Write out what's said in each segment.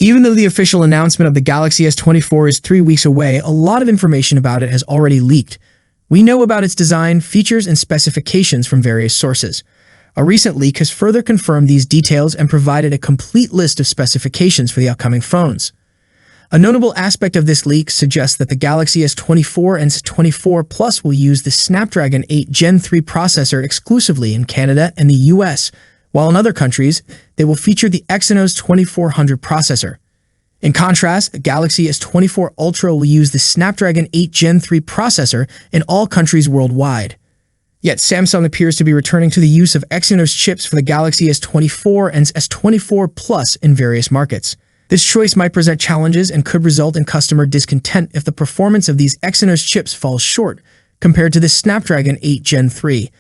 Even though the official announcement of the Galaxy S24 is 3 weeks away, a lot of information about it has already leaked. We know about its design, features, and specifications from various sources. A recent leak has further confirmed these details and provided a complete list of specifications for the upcoming phones. A notable aspect of this leak suggests that the Galaxy S24 and S24 Plus will use the Snapdragon 8 Gen 3 processor exclusively in Canada and the US, while in other countries, they will feature the Exynos 2400 processor. In contrast, the Galaxy S24 Ultra will use the Snapdragon 8 Gen 3 processor in all countries worldwide. Yet Samsung appears to be returning to the use of Exynos chips for the Galaxy S24 and S24 Plus in various markets. This choice might present challenges and could result in customer discontent if the performance of these Exynos chips falls short compared to the Snapdragon 8 Gen 3.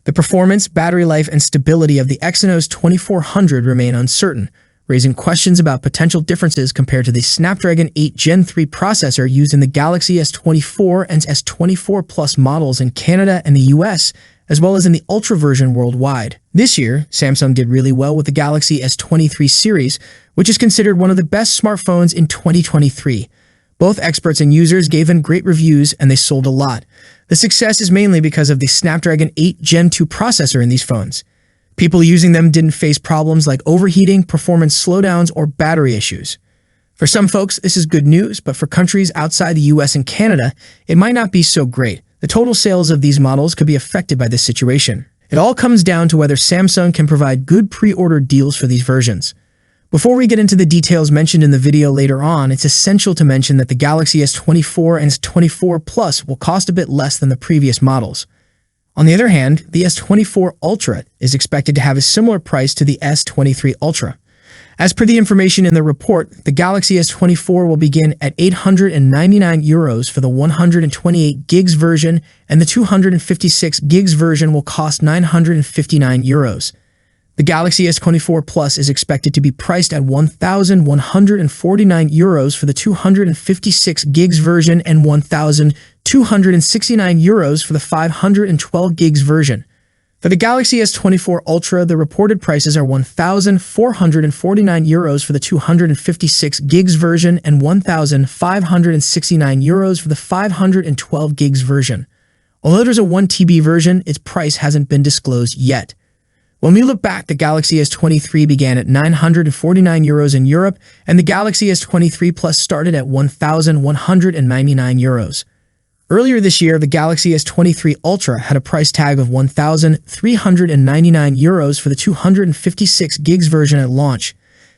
The performance, battery life, and stability of the Exynos 2400 remain uncertain, raising questions about potential differences compared to the Snapdragon 8 Gen 3 processor used in the Galaxy S24 and S24 Plus models in Canada and the US, as well as in the Ultra version worldwide. This year, Samsung did really well with the Galaxy S23 series, which is considered one of the best smartphones in 2023. Both experts and users gave them great reviews and they sold a lot. The success is mainly because of the Snapdragon 8 Gen 2 processor in these phones. People using them didn't face problems like overheating, performance slowdowns, or battery issues. For some folks, this is good news, but for countries outside the US and Canada, it might not be so great. The total sales of these models could be affected by this situation. It all comes down to whether Samsung can provide good pre-order deals for these versions. Before we get into the details mentioned in the video later on, it's essential to mention that the Galaxy S24 and S24 Plus will cost a bit less than the previous models. On the other hand, the S24 Ultra is expected to have a similar price to the S23 Ultra. As per the information in the report, the Galaxy S24 will begin at €899 for the 128 gigs version, and the 256 gigs version will cost €959. The Galaxy S24 Plus is expected to be priced at €1,149 for the 256 gigs version and €1,269 for the 512 gigs version. For the Galaxy S24 Ultra, the reported prices are €1,449 for the 256 gigs version and €1,569 for the 512 gigs version. Although there's a 1TB version, its price hasn't been disclosed yet. When we look back, the Galaxy S23 began at €949 in Europe, and the Galaxy S23 Plus started at €1,199. Earlier this year, the Galaxy S23 Ultra had a price tag of €1,399 for the 256 gigs version at launch.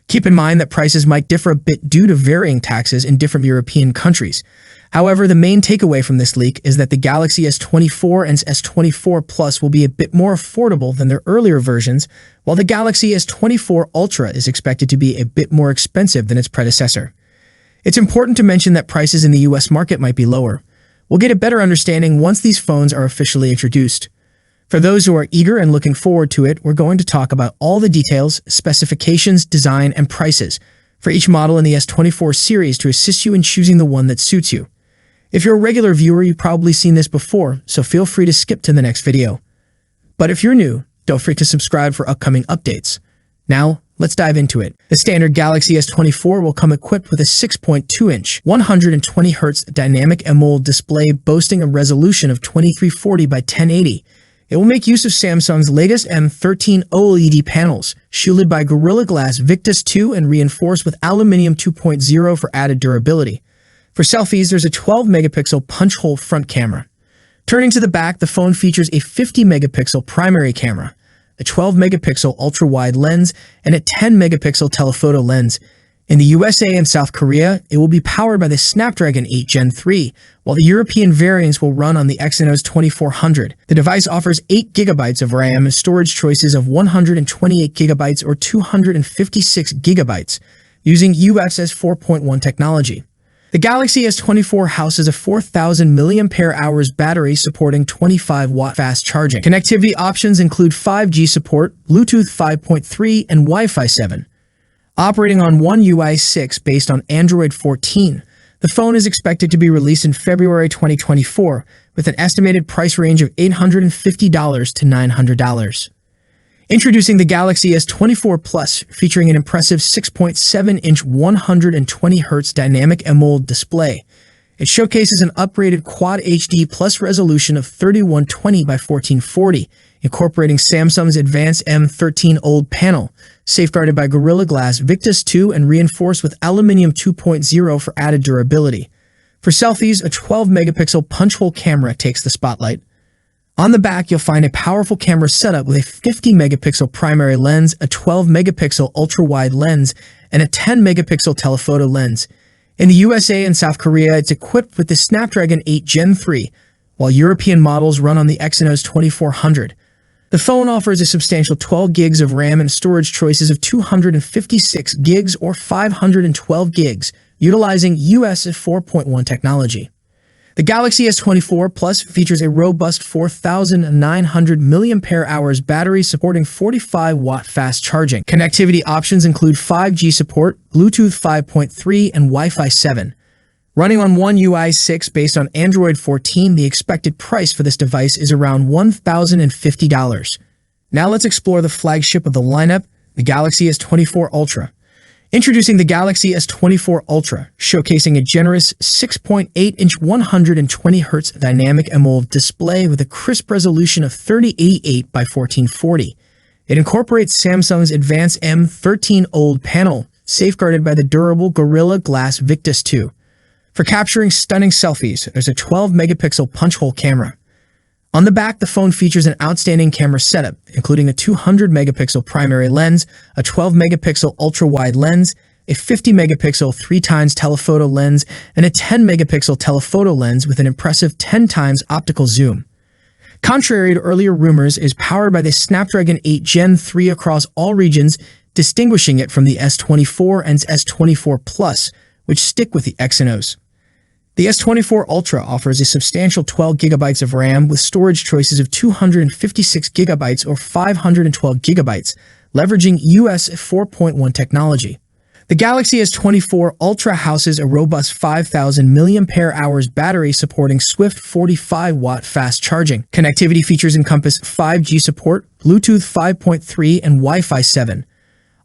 Keep in mind that prices might differ a bit due to varying taxes in different European countries. However, the main takeaway from this leak is that the Galaxy S24 and S24 Plus will be a bit more affordable than their earlier versions, while the Galaxy S24 Ultra is expected to be a bit more expensive than its predecessor. It's important to mention that prices in the US market might be lower. We'll get a better understanding once these phones are officially introduced. For those who are eager and looking forward to it, we're going to talk about all the details, specifications, design, and prices for each model in the S24 series to assist you in choosing the one that suits you. If you're a regular viewer, you've probably seen this before, so feel free to skip to the next video. But if you're new, don't forget to subscribe for upcoming updates. Now, let's dive into it. The standard Galaxy S24 will come equipped with a 6.2-inch, 120Hz dynamic AMOLED display boasting a resolution of 2340 by 1080. It will make use of Samsung's latest M13 OLED panels, shielded by Gorilla Glass Victus 2 and reinforced with Aluminium 2.0 for added durability. For selfies, there's a 12-megapixel punch-hole front camera. Turning to the back, the phone features a 50-megapixel primary camera, a 12-megapixel ultra-wide lens, and a 10-megapixel telephoto lens. In the USA and South Korea, it will be powered by the Snapdragon 8 Gen 3, while the European variants will run on the Exynos 2400. The device offers 8 GB of RAM and storage choices of 128 GB or 256 GB, using UFS 4.1 technology. The Galaxy S24 houses a 4,000 mAh battery supporting 25-watt fast charging. Connectivity options include 5G support, Bluetooth 5.3, and Wi-Fi 7. Operating on One UI 6 based on Android 14, the phone is expected to be released in February 2024 with an estimated price range of $850 to $900. Introducing the Galaxy S24 Plus, featuring an impressive 6.7-inch 120Hz dynamic AMOLED display. It showcases an upgraded Quad HD Plus resolution of 3120 by 1440, incorporating Samsung's advanced M13 OLED panel, safeguarded by Gorilla Glass Victus 2 and reinforced with Aluminium 2.0 for added durability. For selfies, a 12-megapixel punch-hole camera takes the spotlight. On the back, you'll find a powerful camera setup with a 50-megapixel primary lens, a 12-megapixel ultra-wide lens, and a 10-megapixel telephoto lens. In the USA and South Korea, it's equipped with the Snapdragon 8 Gen 3, while European models run on the Exynos 2400. The phone offers a substantial 12 gigs of RAM and storage choices of 256 gigs or 512 gigs, utilizing US 4.1 technology. The Galaxy S24 Plus features a robust 4,900 mAh battery supporting 45-watt fast charging. Connectivity options include 5G support, Bluetooth 5.3, and Wi-Fi 7. Running on One UI 6 based on Android 14, the expected price for this device is around $1,050. Now let's explore the flagship of the lineup, the Galaxy S24 Ultra. Introducing the Galaxy S24 Ultra, showcasing a generous 6.8-inch 120Hz dynamic AMOLED display with a crisp resolution of 3088 by 1440. It incorporates Samsung's advanced M13 OLED panel, safeguarded by the durable Gorilla Glass Victus 2. For capturing stunning selfies, there's a 12-megapixel punch-hole camera. On the back, the phone features an outstanding camera setup, including a 200-megapixel primary lens, a 12-megapixel ultra-wide lens, a 50-megapixel 3x telephoto lens, and a 10-megapixel telephoto lens with an impressive 10x optical zoom. Contrary to earlier rumors, it is powered by the Snapdragon 8 Gen 3 across all regions, distinguishing it from the S24 and S24 Plus, which stick with the Exynos. The S24 Ultra offers a substantial 12 GB of RAM with storage choices of 256 GB or 512 GB, leveraging US 4.1 technology. The Galaxy S24 Ultra houses a robust 5,000 mAh battery supporting swift 45-watt fast charging. Connectivity features encompass 5G support, Bluetooth 5.3, and Wi-Fi 7.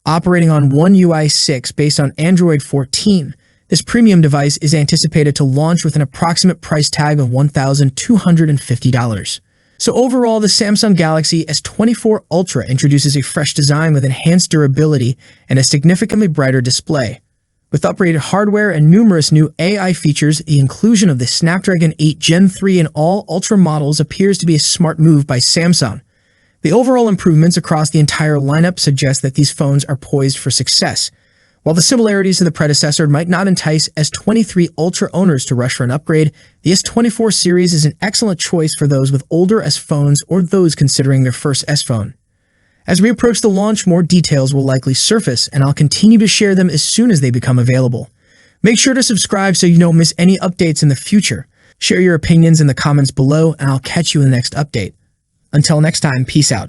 Operating on One UI 6 based on Android 14, this premium device is anticipated to launch with an approximate price tag of $1,250. So overall, the Samsung Galaxy S24 Ultra introduces a fresh design with enhanced durability and a significantly brighter display. With upgraded hardware and numerous new AI features, the inclusion of the Snapdragon 8 Gen 3 in all Ultra models appears to be a smart move by Samsung. The overall improvements across the entire lineup suggest that these phones are poised for success. While the similarities to the predecessor might not entice S23 Ultra owners to rush for an upgrade, the S24 series is an excellent choice for those with older S phones or those considering their first S phone. As we approach the launch, more details will likely surface, and I'll continue to share them as soon as they become available. Make sure to subscribe so you don't miss any updates in the future. Share your opinions in the comments below, and I'll catch you in the next update. Until next time, peace out.